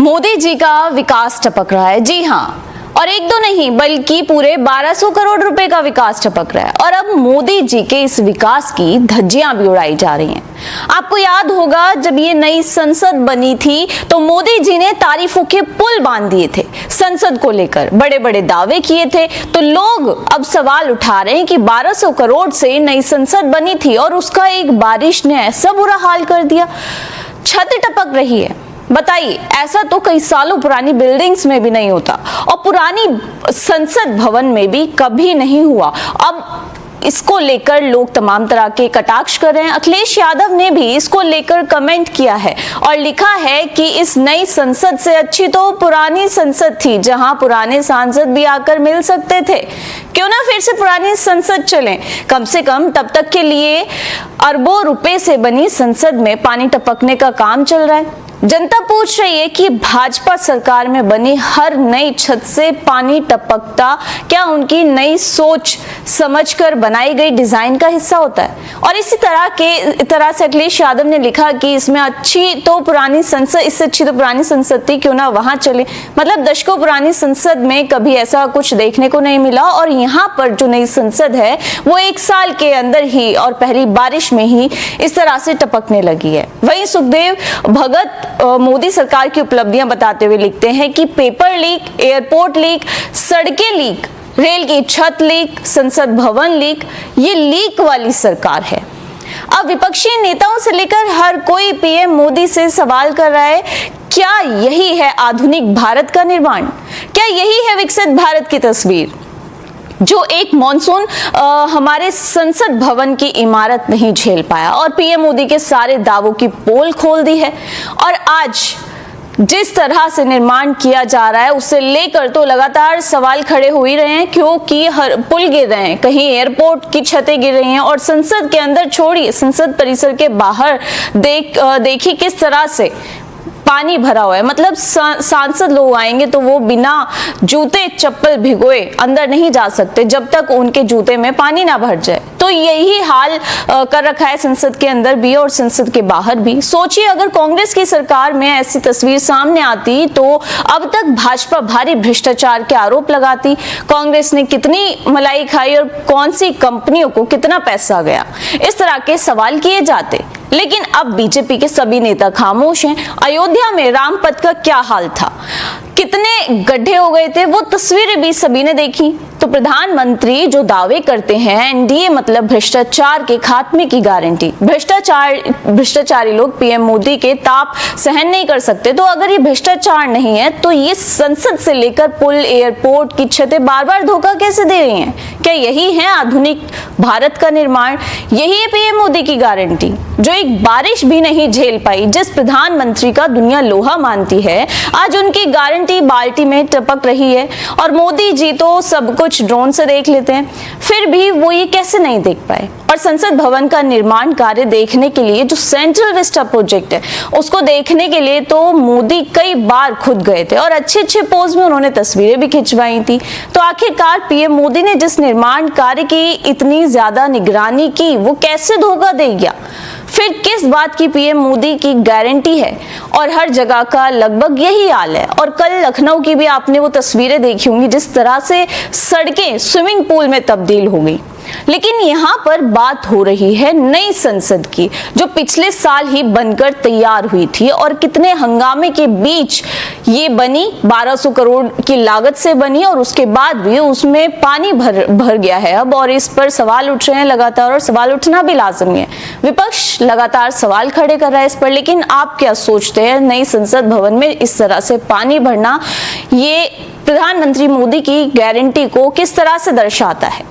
मोदी जी का विकास टपक रहा है। जी हाँ, और एक दो नहीं बल्कि पूरे 1200 करोड़ रुपए का विकास टपक रहा है। और अब मोदी जी के इस विकास की धज्जियां भी उड़ाई जा रही हैं। आपको याद होगा जब ये नई संसद बनी थी तो मोदी जी ने तारीफों के पुल बांध दिए थे, संसद को लेकर बड़े बड़े दावे किए थे। तो लोग अब सवाल उठा रहे हैं कि 1200 करोड़ से नई संसद बनी थी और उसका एक बारिश ने ऐसा बुरा हाल कर दिया, छत टपक रही है। बताइए, ऐसा तो कई सालों पुरानी बिल्डिंग्स में भी नहीं होता और पुरानी संसद भवन में भी कभी नहीं हुआ। अब इसको लेकर लोग तमाम तरह के कटाक्ष कर रहे हैं। अखिलेश यादव ने भी इसको लेकर कमेंट किया है और लिखा है कि इस नई संसद से अच्छी तो पुरानी संसद थी, जहां पुराने सांसद भी आकर मिल सकते थे। क्यों ना फिर से पुरानी संसद चलें, कम से कम तब तक के लिए अरबों रुपए से बनी संसद में पानी टपकने का काम चल रहा है। जनता पूछ रही है कि भाजपा सरकार में बनी हर नई छत से पानी टपकता क्या उनकी नई सोच समझकर बनाई गई डिजाइन का हिस्सा होता है। और इसी तरह से अखिलेश यादव ने लिखा कि इसमें अच्छी तो पुरानी संसद, इससे अच्छी तो पुरानी संसद थी, क्यों ना वहां चले। मतलब दशकों पुरानी संसद में कभी ऐसा कुछ देखने को नहीं मिला और यहाँ पर जो नई संसद है वो 1 साल के अंदर ही और पहली बारिश में ही इस तरह से टपकने लगी है। वहीं सुखदेव भगत मोदी सरकार की उपलब्धियां बताते हुए लिखते हैं कि पेपर लीक, एयरपोर्ट लीक, सड़कें लीक, रेल की छत लीक, संसद भवन लीक, ये लीक वाली सरकार है। अब विपक्षी नेताओं से लेकर हर कोई पीएम मोदी से सवाल कर रहा है, क्या यही है आधुनिक भारत का निर्माण? क्या यही है विकसित भारत की तस्वीर? जो एक मॉनसून हमारे संसद भवन की इमारत नहीं झेल पाया और पीएम मोदी के सारे दावों की पोल खोल दी है। और आज जिस तरह से निर्माण किया जा रहा है उसे लेकर तो लगातार सवाल खड़े हो ही रहे हैं, क्योंकि हर पुल गिर रहे हैं, कहीं एयरपोर्ट की छतें गिर रही हैं और संसद के अंदर छोड़िए, संसद परिसर के बाहर देखिए किस तरह से पानी भरा हुआ है। मतलब सांसद लोग आएंगे तो वो बिना जूते चप्पल भिगोए अंदर नहीं जा सकते जब तक उनके जूते में पानी ना भर जाए। तो यही हाल कर रखा है संसद के अंदर भी और संसद के बाहर भी। सोचिए, अगर कांग्रेस की सरकार में ऐसी तस्वीर सामने आती तो अब तक भाजपा भारी भ्रष्टाचार के आरोप लगाती। कांग्रेस ने कितनी मलाई खाई और कौन सी कंपनियों को कितना पैसा गया, इस तरह के सवाल किए जाते। लेकिन अब बीजेपी के सभी नेता खामोश हैं। अयोध्या में रामपथ का क्या हाल था, कितने गड्ढे हो गए थे, वो तस्वीरें भी सभी ने देखी। तो प्रधानमंत्री जो दावे करते हैं एनडीए मतलब भ्रष्टाचार के खात्मे की गारंटी, भ्रष्टाचारी लोग पीएम मोदी के ताप सहन नहीं कर सकते। तो अगर ये भ्रष्टाचार नहीं है तो ये संसद से लेकर पुल, एयरपोर्ट की छतें बार बार धोखा कैसे दे रही हैं? क्या यही है आधुनिक भारत का निर्माण? यही है पीएम मोदी की गारंटी, जो एक बारिश भी नहीं झेल पाई, जिस प्रधानमंत्री का दुनिया लोहा मानती है, आज उनकी गारंटी बाल्टी में टपक रही है। और मोदी जी तो सब कुछ ड्रोन से देख लेते हैं, फिर भी वो ये कैसे नहीं देख पाए? और संसद भवन का निर्माण कार्य देखने के लिए जो सेंट्रल विस्टा प्रोजेक्ट है उसको देखने के लिए तो मोदी कई बार खुद गए थे और अच्छे अच्छे पोज में उन्होंने तस्वीरें भी खिंचवाई थी। तो आखिरकार पीएम मोदी ने जिस निर्माण कार्य की इतनी ज्यादा निगरानी की वो कैसे धोखा दे गया? फिर किस बात की पीएम मोदी की गारंटी है? और हर जगह का लगभग यही हाल है। और कल लखनऊ की भी आपने वो तस्वीरें देखी होंगी जिस तरह से सड़कें स्विमिंग पूल में तब्दील हो गई। लेकिन यहाँ पर बात हो रही है नई संसद की, जो पिछले साल ही बनकर तैयार हुई थी और कितने हंगामे के बीच ये बनी, 1200 करोड़ की लागत से बनी और उसके बाद भी उसमें पानी भर गया है अब। और इस पर सवाल उठ रहे हैं लगातार और सवाल उठना भी लाजमी है। विपक्ष लगातार सवाल खड़े कर रहा है इस पर, लेकिन आप क्या सोचते हैं? नई संसद भवन में इस तरह से पानी भरना ये प्रधानमंत्री मोदी की गारंटी को किस तरह से दर्शाता है?